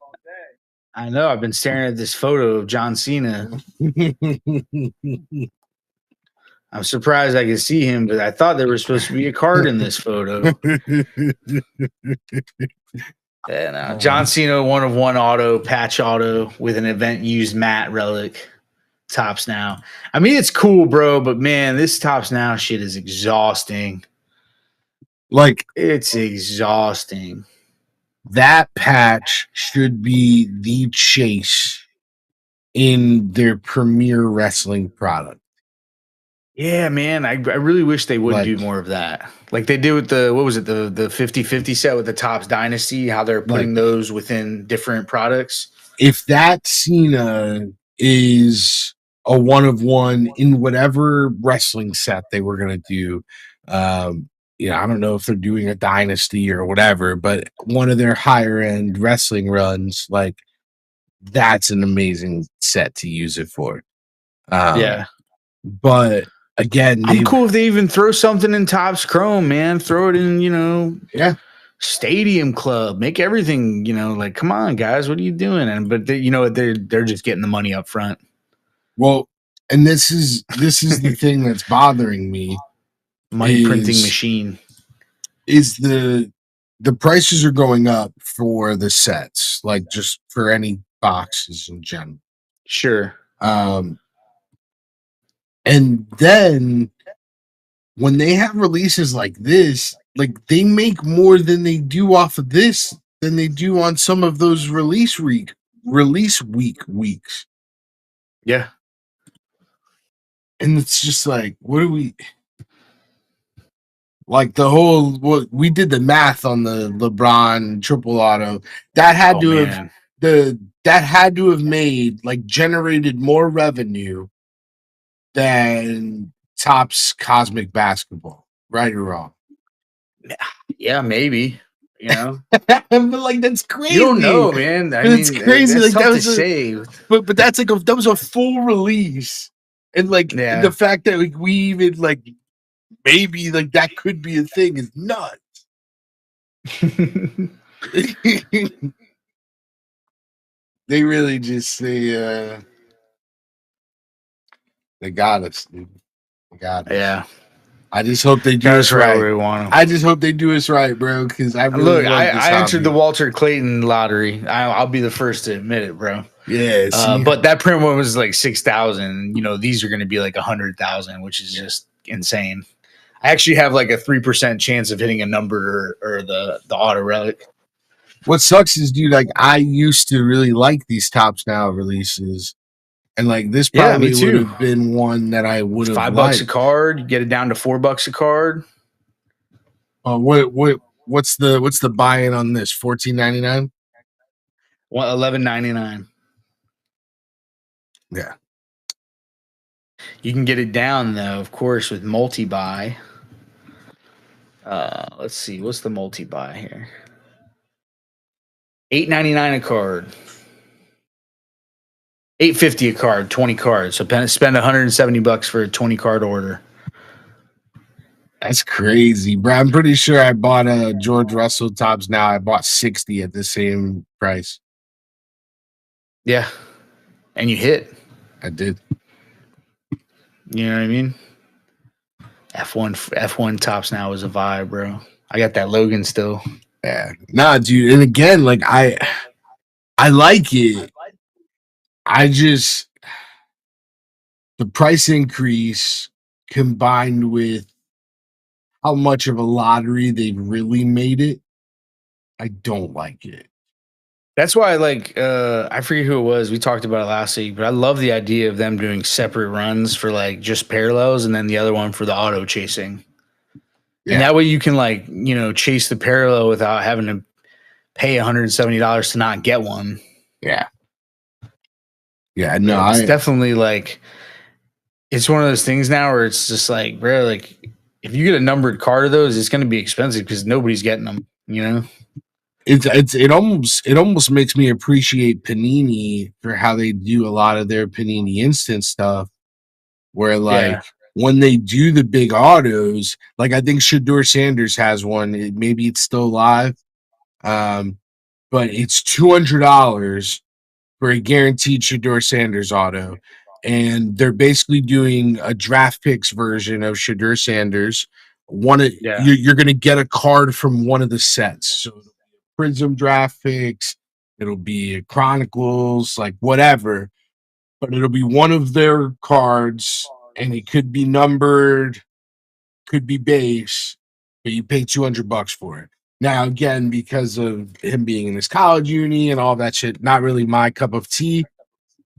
I know. I've been staring at this photo of John Cena. I'm surprised I can see him, but I thought there was supposed to be a card in this photo. And John Cena 1/1 auto, patch auto with an event used matte relic. Tops Now. I mean, it's cool, bro, but man, this Tops Now shit is exhausting. Like, it's exhausting. That patch should be the chase in their premier wrestling product. Yeah, man. I really wish they would do more of that. Like they did with the 50-50 set with the Topps Dynasty, how they're putting those within different products. If that Cena is a 1/1 in whatever wrestling set they were going to do, I don't know if they're doing a Dynasty or whatever, but one of their higher end wrestling runs, like that's an amazing set to use it for. Yeah. But again, I'm cool if they even throw something in Topps Chrome, man. Throw it in, Stadium Club. Make everything, like, come on, guys, what are you doing? But they're just getting the money up front. Well, and this is the thing that's bothering me. Money printing machine. Is the prices are going up for the sets, like just for any boxes in general. Sure. And then when they have releases like this, like they make more than they do off of this than they do on some of those release week weeks. Yeah. And it's just like, what do we like what we did the math on the LeBron triple auto that had that had to have made like generated more revenue than Topps Cosmic Basketball, right or wrong? Yeah, maybe. You know, but like that's crazy. you don't know, man. I It's mean, crazy. that's Like tough that to was say. but that's like that was a full release, and like Yeah. the fact that like, we even like maybe like that could be a thing is nuts. They really just they got us, dude. They got us. Yeah. I just hope they do Got us us right right. where we want 'em. I just hope they do us right, bro. Because I really Look, love this I entered the hobby. Walter Clayton lottery. I'll be the first to admit it, bro. Yeah, see? But that print one was like 6,000. You know, these are going to be like 100,000, which is just insane. I actually have like a 3% chance of hitting a number or the auto relic. What sucks is, dude, like I used to really like these Tops Now releases, and like this Yeah, probably me would too. have been one that I would have $5 liked. a card. You get it down to $4 a card. What's the buy-in on this? $14.99? $11.99. Yeah. You can get it down though, of course, with multi-buy. Let's see, what's the multi-buy here? $8.99 a card. $8.50 a card, 20 cards. So spend $170 for a 20 card order. That's crazy, bro. I'm pretty sure I bought a George Russell Tops Now. I bought 60 at the same price. Yeah. And you hit. I did. You know what I mean? F1 Tops Now is a vibe, bro. I got that Logan still. Yeah. Nah, dude. And again, like I like it. I just the price increase combined with how much of a lottery they've really made it, I don't like it. That's why I forget who it was. We talked about it last week, but I love the idea of them doing separate runs for like just parallels and then the other one for the auto chasing. Yeah. And that way you can chase the parallel without having to pay $170 to not get one. Yeah. Yeah, no, it's definitely it's one of those things now where it's just like, bro, like if you get a numbered card of those, it's going to be expensive because nobody's getting them, you know? It almost makes me appreciate Panini for how they do a lot of their Panini Instant stuff, where when they do the big autos, like I think Shedeur Sanders has one. Maybe it's still live, but it's $200 for a guaranteed Shedeur Sanders auto, and they're basically doing a draft picks version of Shedeur Sanders. You're going to get a card from one of the sets. So Prism draft picks, it'll be Chronicles, like whatever, but it'll be one of their cards, and it could be numbered, could be base, but you pay $200 for it. Now, again, because of him being in his college uni and all that shit, not really my cup of tea.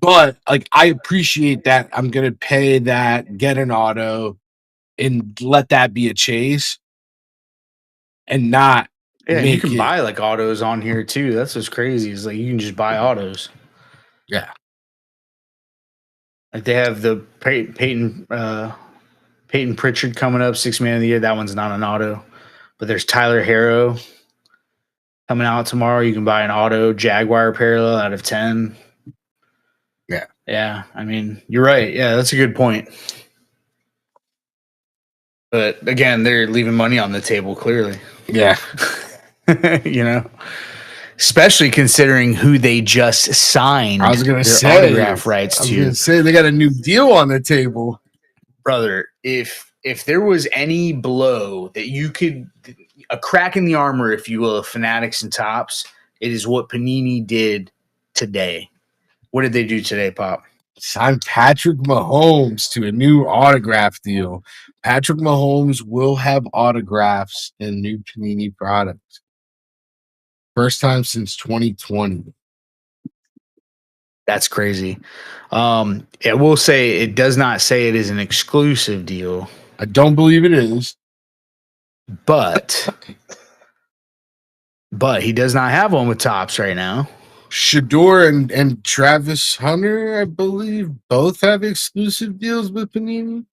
But like, I appreciate that. I'm gonna pay that, get an auto, and let that be a chase, and not. Yeah, you can buy like autos on here too. That's what's crazy. Is like you can just buy autos. Yeah. Like they have the Peyton Pritchard coming up, 6th man of the year. That one's not an auto. But there's Tyler Harrow coming out tomorrow. You can buy an auto Jaguar parallel out of 10. Yeah. Yeah. I mean, you're right. Yeah, that's a good point. But again, they're leaving money on the table, clearly. Yeah. You know, especially considering who they just signed. I was going to say autograph rights to. I was going to say they got a new deal on the table, brother. If there was any blow that you could, a crack in the armor, if you will, of Fanatics and Tops, it is what Panini did today. What did they do today, Pop? Signed Patrick Mahomes to a new autograph deal. Patrick Mahomes will have autographs in new Panini products. First time since 2020. That's crazy. I will say it does not say it is an exclusive deal. I don't believe it is. But he does not have one with Tops right now. Shedeur and Travis Hunter, I believe, both have exclusive deals with Panini.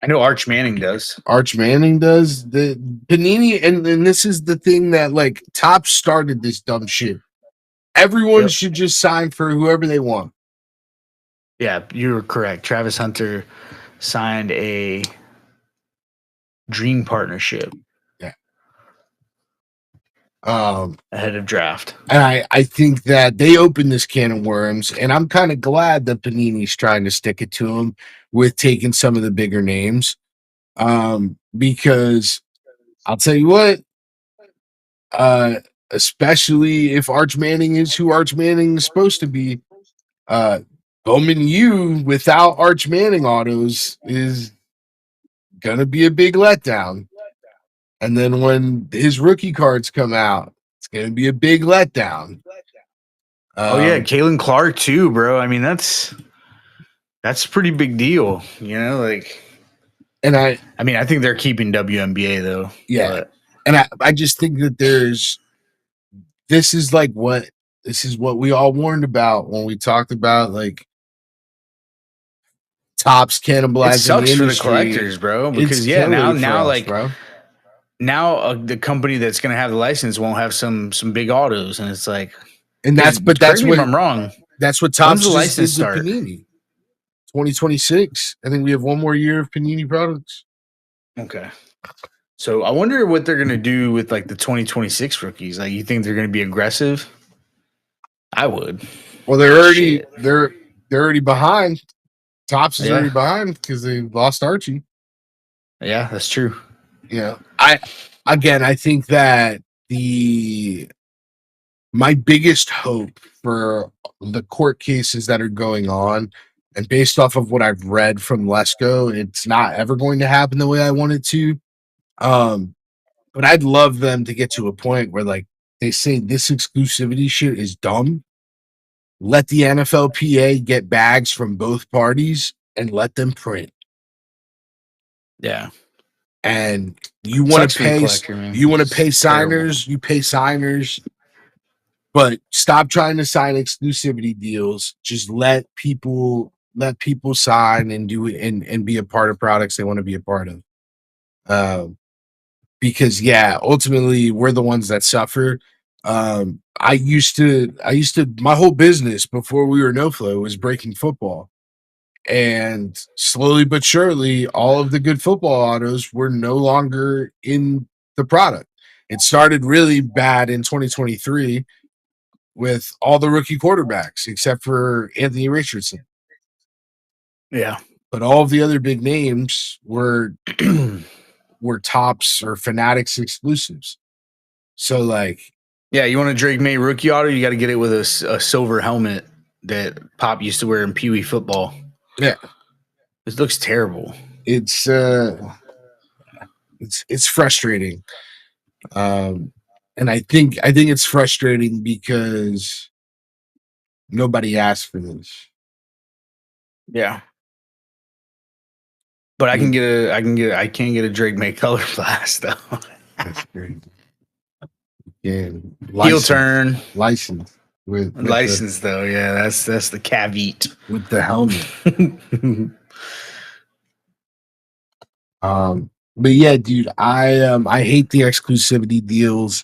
I know Arch Manning does. Arch Manning does. The Panini, and this is the thing that like Top started this dumb shit. Everyone should just sign for whoever they want. Yeah, you were correct. Travis Hunter signed a dream partnership. Yeah. Ahead of draft. And I think that they opened this can of worms, and I'm kind of glad that Panini's trying to stick it to them with taking some of the bigger names. Because I'll tell you what, especially if Arch Manning is who Arch Manning is supposed to be, Bowman U without Arch Manning autos is gonna be a big letdown. And then when his rookie cards come out, it's gonna be a big letdown. Oh yeah, Kalen Clark too, bro. I mean, that's a pretty big deal, you know. Like, and I mean, I think they're keeping WNBA though. Yeah, but. And I just think that this is what we all warned about when we talked about like Tops cannibalizing. It sucks the for the industry. collectors, bro. Because now the company that's going to have the license won't have some big autos, and it's like, and that's what I'm wrong. That's what Tops When's the license did to start? Panini. 2026. I think we have one more year of Panini products. Okay. So I wonder what they're going to do with like the 2026 rookies. Like, you think they're going to be aggressive? I would. Well, they're already behind. Tops is already behind because they lost Archie. Yeah, that's true. Yeah. I think that my biggest hope for the court cases that are going on, and based off of what I've read from Lesko, it's not ever going to happen the way I want it to. But I'd love them to get to a point where like they say this exclusivity shit is dumb. Let the NFLPA get bags from both parties and let them print. Yeah. And you want to pay signers, you pay signers, but stop trying to sign exclusivity deals. Just let people sign and do it and be a part of products they want to be a part of. Because ultimately we're the ones that suffer. I used to my whole business before we were NoFlow was breaking football. And slowly but surely, all of the good football autos were no longer in the product. It started really bad in 2023 with all the rookie quarterbacks, except for Anthony Richardson. Yeah. But all of the other big names were Tops or Fanatics exclusives. So like, yeah, you want a Drake May rookie auto, you got to get it with a silver helmet that Pop used to wear in Pee Wee football. Yeah. It looks terrible. It's frustrating. And I think it's frustrating because nobody asked for this. Yeah. But I can't get a Drake May color blast though. That's great. Yeah. Heel turn. License. With license though, yeah, that's the caveat. With the helmet. But yeah, dude, I hate the exclusivity deals.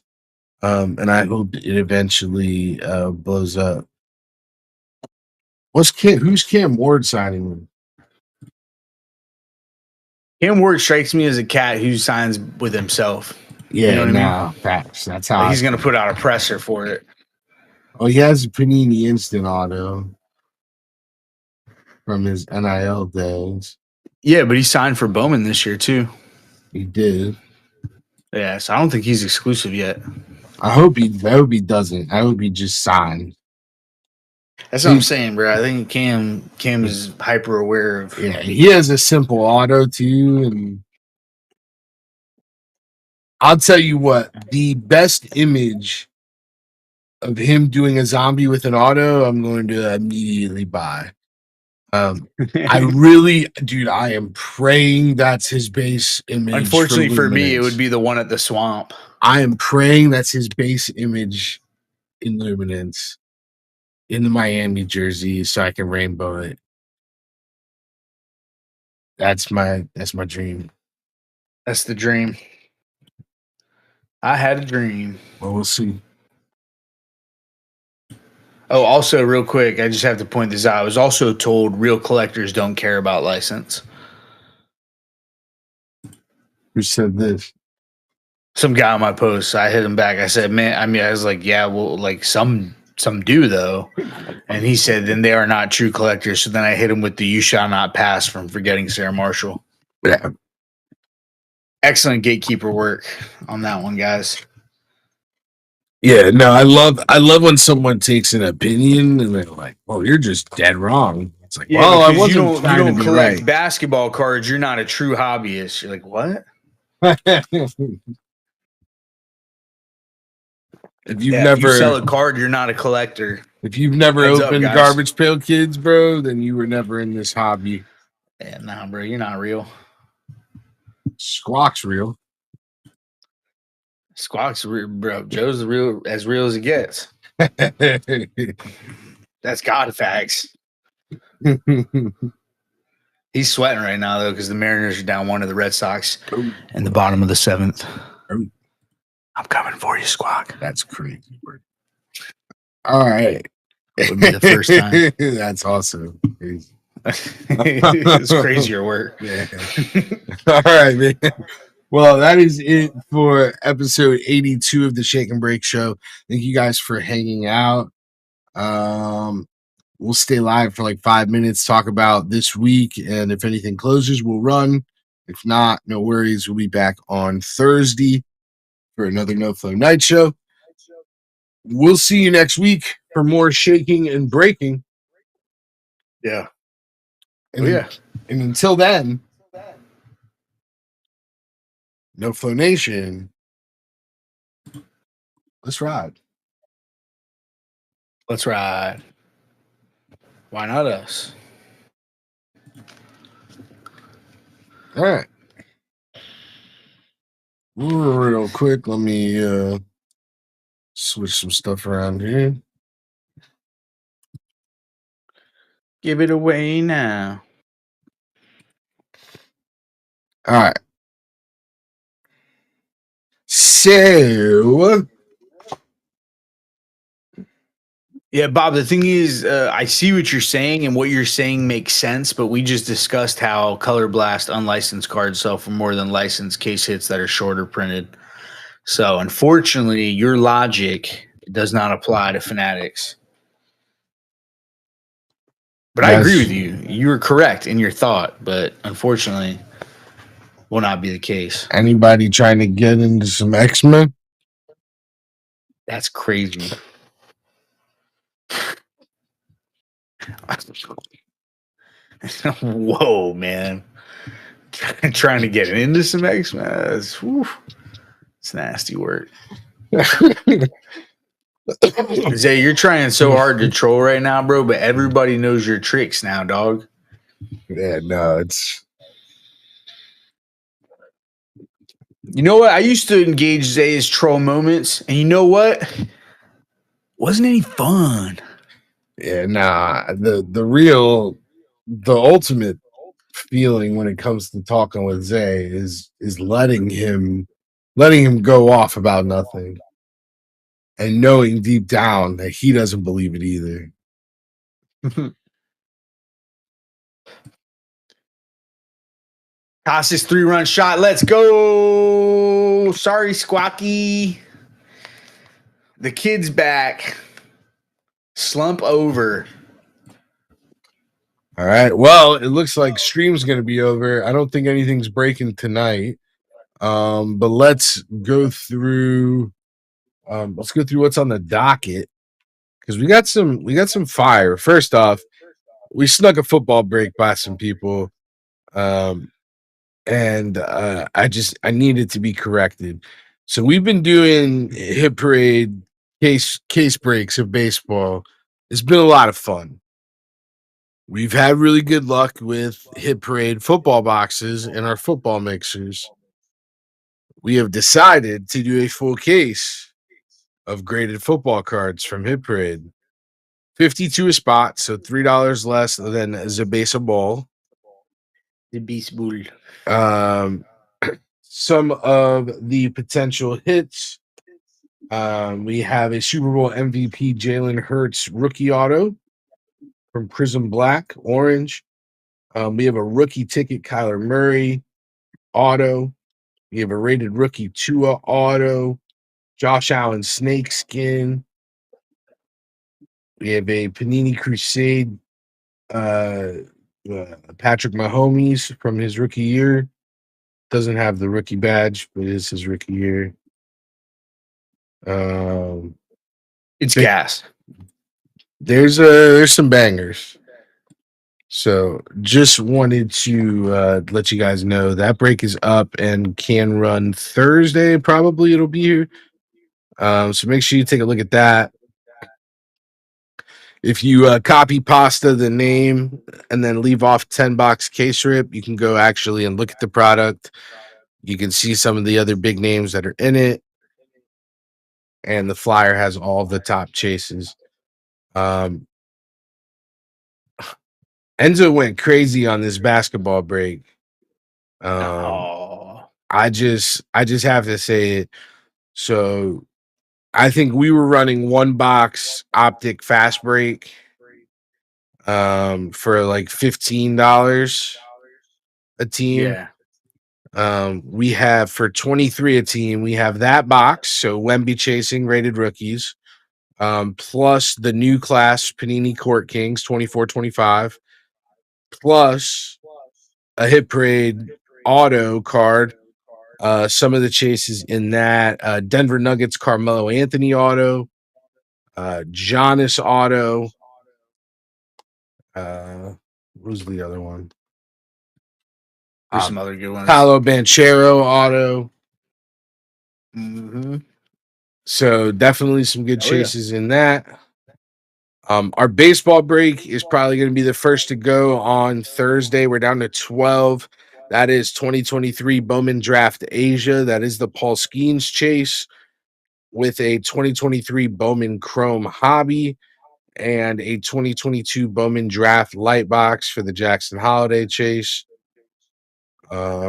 And I hope it eventually blows up. Who's Cam Ward signing with? Cam Ward strikes me as a cat who signs with himself. Yeah, you know what I mean? Facts. That's how he's gonna put out a presser for it. Oh, he has a Panini Instant Auto from his NIL days. Yeah, but he signed for Bowman this year too. He did. Yeah, so I don't think he's exclusive yet. I hope he doesn't. I hope he just signed. That's what I'm saying, bro. I think Cam is hyper aware of. Yeah, he has a simple auto too, and I'll tell you what, the best image of him doing a zombie with an auto, I'm going to immediately buy. I really, dude, I am praying that's his base image. Unfortunately for me, it would be the one at the swamp. I am praying that's his base image in Luminance in the Miami jersey so I can rainbow it. That's my dream. That's the dream. I had a dream. Well, we'll see. Oh, also, real quick, I just have to point this out. I was also told real collectors don't care about license. Who said this? Some guy on my post. I hit him back. I said, "Man, I mean, I was like, yeah, well, like some do though." And he said, "Then they are not true collectors." So then I hit him with the "You shall not pass" from Forgetting Sarah Marshall. Yeah. Excellent gatekeeper work on that one, guys. Yeah, no, I love when someone takes an opinion and they're like, "Oh, you're just dead wrong." It's like, Yeah, well, I because wasn't you trying don't to be collect right. basketball cards. You're not a true hobbyist. You're like, what? If you've If you sell never a card, you're not a collector. opened guys. Garbage Pail Kids, bro, then you were never in this hobby. Yeah, nah, bro, you're not real. Squawk's real. Squawk's real, bro. Joe's the real as it gets. That's God facts. He's sweating right now though because the Mariners are down 1 to the Red Sox in the bottom of the 7th. I'm coming for you, Squawk. That's crazy. All right. Would be the first time. That's awesome. It's crazier work. Yeah. All right, man. Well, that is it for episode 82 of the Shake and Break Show. Thank you guys for hanging out. We'll stay live for like 5 minutes, talk about this week, and if anything closes, we'll run. If not, no worries. We'll be back on Thursday for another No Flow Night Show. We'll see you next week for more shaking and breaking. Yeah. And, and until then, No Flow Nation, let's ride. Let's ride. Why not us? All right. Real quick, let me switch some stuff around here. Give it away now. All right. So, yeah, Bob, the thing is, I see what you're saying, and what you're saying makes sense, but we just discussed how Color Blast unlicensed cards sell for more than licensed case hits that are shorter printed. So, unfortunately, your logic does not apply to Fanatics. But I agree with you. You were correct in your thought, but unfortunately, will not be the case. Anybody trying to get into some X-Men? That's crazy. Whoa, man. Trying to get into some X-Men. It's nasty work. Zay, you're trying so hard to troll right now, bro, but everybody knows your tricks now, dog. Yeah, no, it's... You know what? I used to engage Zay's troll moments, and you know what? Wasn't any fun. Yeah, nah. The ultimate feeling when it comes to talking with Zay is letting him go off about nothing and knowing deep down that he doesn't believe it either. Casas 3-run shot. Let's go. Sorry, Squawky. The kid's back. Slump over. All right. Well, it looks like stream's going to be over. I don't think anything's breaking tonight. But let's go through what's on the docket, because we got some fire. First off, we snuck a football break by some people. And I needed to be corrected. So we've been doing Hit Parade case breaks of baseball. It's been a lot of fun. We've had really good luck with Hit Parade football boxes and our football mixers. We have decided to do a full case of graded football cards from Hit Parade. 52 a spot, so $3 less than Zabasa Ball. The Beast Bull. Some of the potential hits. We have a Super Bowl MVP Jalen Hurts rookie auto from Prism Black, orange. We have a rookie ticket Kyler Murray auto. We have a rated rookie Tua auto. Josh Allen snake skin. We have a Panini Crusade Patrick Mahomes from his rookie year. Doesn't have the rookie badge, but it's his rookie year. It's gas. There's some bangers. So just wanted to let you guys know that break is up and can run Thursday. Probably it'll be here. So make sure you take a look at that. If you copy pasta the name and then leave off 10-box case rip, you can go actually and look at the product. You can see some of the other big names that are in it. And the flyer has all the top chases. Enzo went crazy on this basketball break. I just have to say it. So I think we were running 1-box optic fast break for like $15 a team. Yeah. We have for 23 a team, we have that box. So Wemby chasing rated rookies, plus the new class Panini Court Kings 24-25, plus a Hit Parade auto card. Some of the chases in that Denver Nuggets Carmelo Anthony auto, Giannis auto. Who's the other one? There's some other good ones. Paolo Banchero auto. Mm-hmm. So definitely some good chases in that. Our baseball break is probably going to be the first to go on Thursday. We're down to 12. That is 2023 Bowman Draft Asia. That is the Paul Skeens chase with a 2023 Bowman Chrome Hobby and a 2022 Bowman Draft Light Box for the Jackson Holiday chase.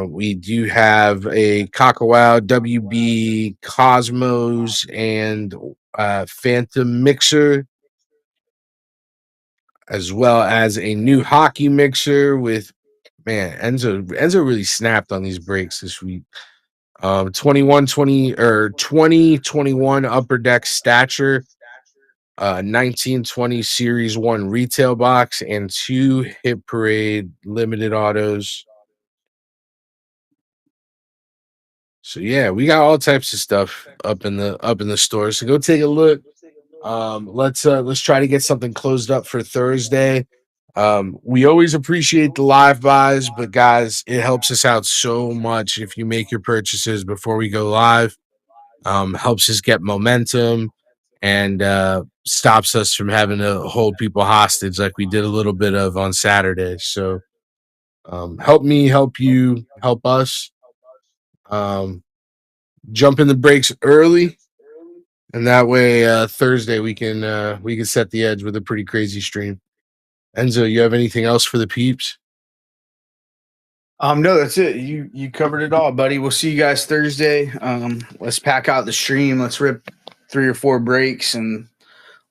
We do have a Kakawau WB Cosmos and Phantom Mixer, as well as a new hockey mixer with, man, Enzo really snapped on these breaks this week. 2021 Upper Deck Stature, 1920 Series 1 retail box, and 2 Hit Parade limited autos. So yeah, we got all types of stuff up in the store. So go take a look. Let's try to get something closed up for Thursday. We always appreciate the live buys, but guys, it helps us out so much if you make your purchases before we go live. Helps us get momentum and stops us from having to hold people hostage like we did a little bit of on Saturday. So help me, help you, help us. Jump in the breaks early, and that way Thursday we can set the edge with a pretty crazy stream. Enzo, you have anything else for the peeps? No, that's it. You covered it all, buddy. We'll see you guys Thursday. Let's pack out the stream. Let's rip 3 or 4 breaks and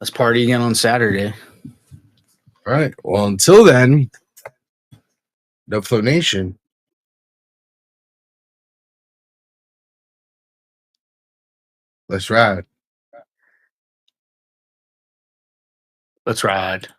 let's party again on Saturday. All right. Well, until then, Dubflow Nation. Let's ride. Let's ride.